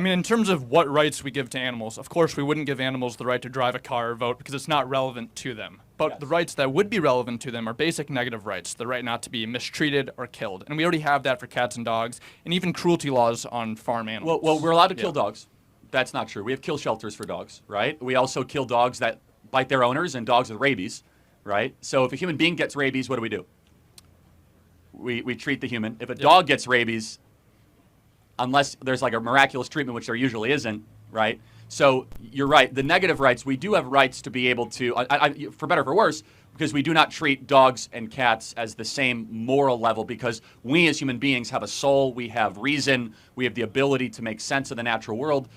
I mean, in terms of what rights we give to animals, of course, we wouldn't give animals the right to drive a car or vote because it's not relevant to them. But Yes. the rights that would be relevant to them are basic negative rights, the right not to be mistreated or killed. And we already have that for cats and dogs, and even cruelty laws on farm animals. Well, we're allowed to kill dogs. That's not true. We have kill shelters for dogs, right? We also kill dogs that bite their owners and dogs with rabies, right? So if a human being gets rabies, what do? We treat the human. If a dog gets rabies, unless there's like a miraculous treatment, which there usually isn't, right? So you're right. The negative rights, we do have rights to be able to, for better or for worse, because we do not treat dogs and cats as the same moral level, because we as human beings have a soul, we have reason, we have the ability to make sense of the natural world.